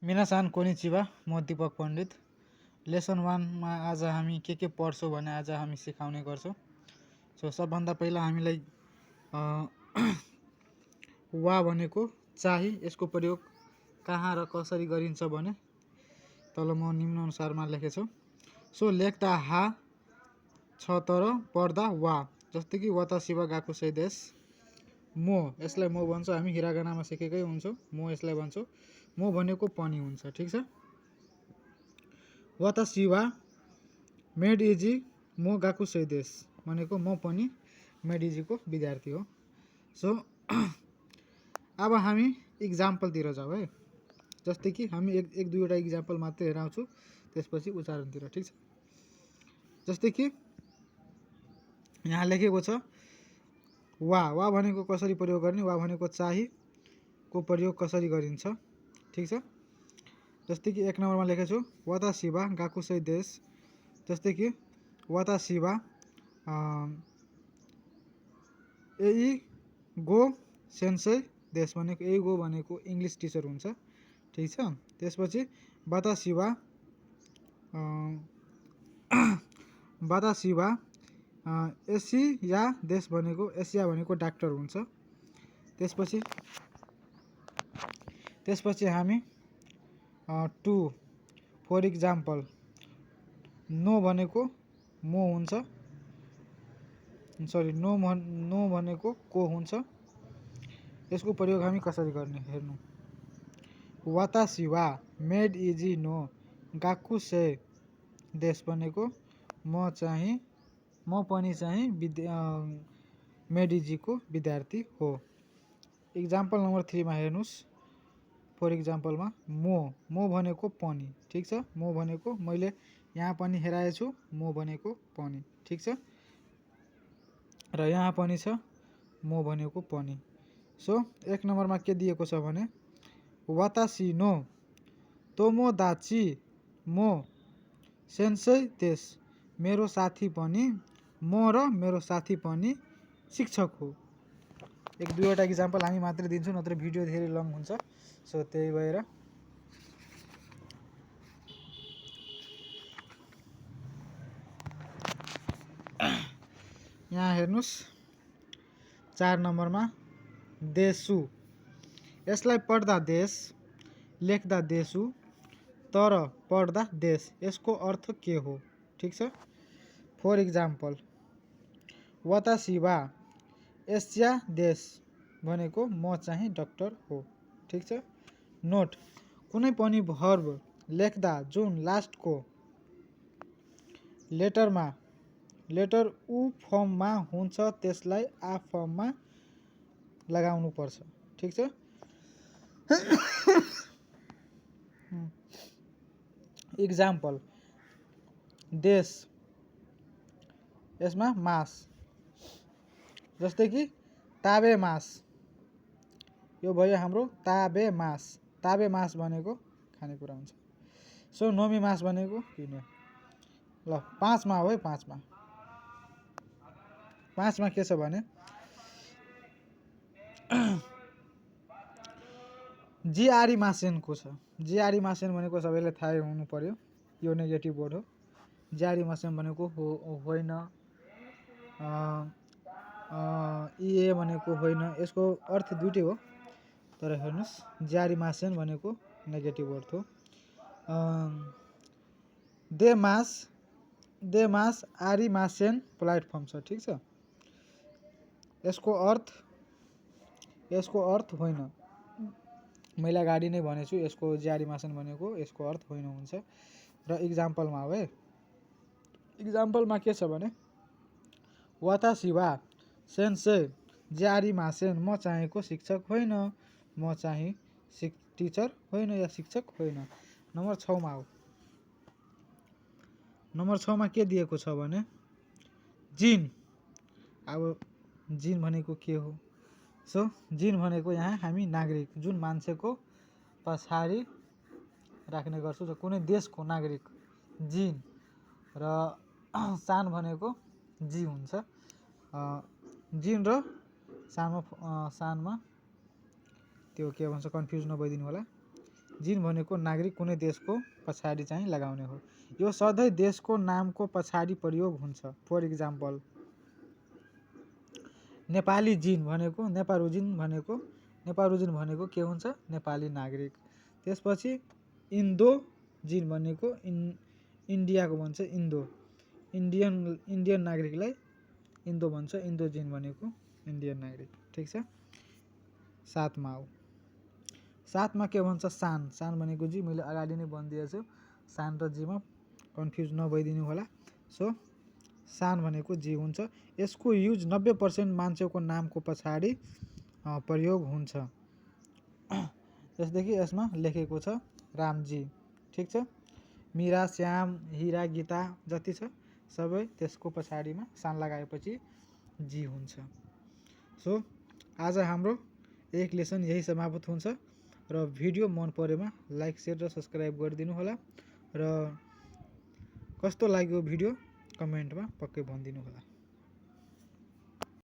मिनासान konnichiwa म दीपक पण्डित। Lesson 1 मा आज हामी के पढ्छौँ भने आज हामी सिकाउने गर्छौँ। सो सबभन्दा पहिला हामीलाई वा भनेको चाहिँ यसको प्रयोग कहाँ र कसरी गरिन्छ भने तल म निम्न अनुसारमा लेखेछु। सो लेख्दा हा छ तर पढ्दा वा, जस्तै कि वातासिवा गाको सै देश। मो यसलाई मो भन्छौँ, हामी हिरागानामा सिकेकै हुन्छौँ। मो यसलाई भन्छौँ, मो भनेको पनि हुन्छ, ठिक छ। वातासिवा मेड इजी मो गाकु सै देश भनेको म पनि मेड इजीको विद्यार्थी हो। सो अब हामी इक्जाम्पलतिर जाउँ है। जस्तै कि हामी एक दुईवटा इक्जाम्पल मात्रै हेराउँछु, त्यसपछि उच्चारणतिर, ठिक छ। जस्तै कि यहाँ लेखेको छ वा भनेको कसरी प्रयोग गर्ने, वा भनेको चाहिँ को प्रयोग कसरी गरिन्छ, ठिक छ। जस्तै कि 1 नम्बरमा लेखेको छु वातासिवा गाकु सै देश। जस्तै कि वातासिवा एई गो सेन्सै देश भनेको एई गो भनेको इङ्ग्लिस टिचर हुन्छ, ठिक छ। त्यसपछि वातासिवा वातासिवा एसिया देश भनेको एसिया भनेको डाक्टर हुन्छ। त्यसपछि हामी 2 फर इक्जाम्पल नो भनेको मो हुन्छ, सरी नो भनेको को हुन्छ। यसको प्रयोग हामी कसरी गर्ने हेर्नु। वातासिवा मेड इजी नो गाकु से देश भनेको म पनि चाहिँ मेड इजीको विद्यार्थी हो। इक्जाम्पल नम्बर 3 मा हेर्नुहोस्। फर इक्जाम्पलमा मो भनेको पनि, ठिक छ। मो भनेको मैले यहाँ पनि हेराएछु, मो भनेको पनि, ठिक छ। र यहाँ पनि छ मो भनेको पनि। सो 1 नम्बरमा के दिएको छ भने वातासी नो तोमोदाची मो सेन्सै देश, मेरो साथी पनि, म र मेरो साथी पनि शिक्षक हो। 1-2वटा इक्जाम्पल हामी मात्रै दिन्छौँ, नत्र भिडियो धेरै लङ हुन्छ। सो त्यही भएर यहाँ हेर्नुहोस् 4 नम्बरमा देशु, यसलाई पढ्दा देश, लेख्दा देशु, तर पढ्दा देश, यसको अर्थ के हो, ठिक छ। फर इक्जाम्पल वातासिवा एसिया देश भनेको म चाहिँ डाक्टर हो, ठिक छ। नोट कुनै पनि भर्ब लेख्दा जुन लास्टको लेटर उ फर्ममा हुन्छ त्यसलाई आ फर्ममा लगाउनु पर्छ, ठिक छ। इक्जाम्पल देश, यसमा मास, जस्तै कि ताबे मास, यो भयो हाम्रो ताबे मास। ताबे मास भनेको खानेकुरा हुन्छ। सो नोमी मास भनेको पिउने। ल 5 मा हो है। 5 मा के छ भने जिआरी मासेनको छ। जिआरी मासेन भनेको सबैलाई थाहै हुनु पर्यो, यो नेगेटिभ वर्ड हो। जिआरी मासेन भनेको होइन, ए भनेको होइन, यसको अर्थ दुइटै हो। तर हेर्नुहोस् जिआरी मासेन भनेको नेगेटिभ वर्ड हो। दे मास आरी मासेन प्लेटफर्म छ, ठिक छ। यसको अर्थ होइन, मैले अगाडि नै भनेछु यसको जिआरी मासेन भनेको यसको अर्थ होइन हुन्छ। र इक्जाम्पलमा हो है। इक्जाम्पलमा के छ भने वातासिवा सेन्से जिआरी मासेन, म चाहेको शिक्षक होइन, म चाहिँ टिचर होइन या शिक्षक होइन। नम्बर 6 मा हो। नम्बर 6 मा के दिएको छ भने जिन। अब जिन भनेको के हो? सो जिन भनेको यहाँ हामी नागरिक, जुन मान्छेको पछाडि राख्ने गर्छौँ, कुनै देशको नागरिक जिन। र सान भनेको जी हुन्छ। जिन र सानमा त्यो के भन्छ कन्फ्युज नभइदिनु होला। जिन भनेको नागरिक कुनै देशको पछाडि चाहिँ लगाउने हो। यो सधैँ देशको नामको पछाडि प्रयोग हुन्छ। फर इक्जाम्पल नेपाली जिन भनेको नेपारुजिन भनेको के हुन्छ? नेपाली नागरिक। त्यसपछि इन्डो जिन भनेको इन्डियाको भन्छ इन्डियन नागरिकलाई इन्डो भन्छ। इन्डो जिन भनेको इन्डियन नागरिक। ठिक छ। सातमा के भन्छ? सान भनेको जी मैले अगाडि नै भनिदिएको छु। सान र जीमा कन्फ्युज नभइदिनु होला। सो सान भनेको जी हुन्छ। यसको युज 90% मान्छेको नामको पछाडि प्रयोग हुन्छ। जस्तै कि यसमा लेखेको छ रामजी। ठिक छ। मीरा, श्याम, हिरा, गीता जति छ सबै त्यसको पछाडिमा सान लगाएपछि जी हुन्छ। सो आज हाम्रो एक लेसन यही समाप्त हुन्छ र भिडियो मन परेमा लाइक, सेयर र सब्सक्राइब गरिदिनु होला र कस्तो लाग्यो भिडियो कमेन्टमा पक्कै भनिदिनु होला।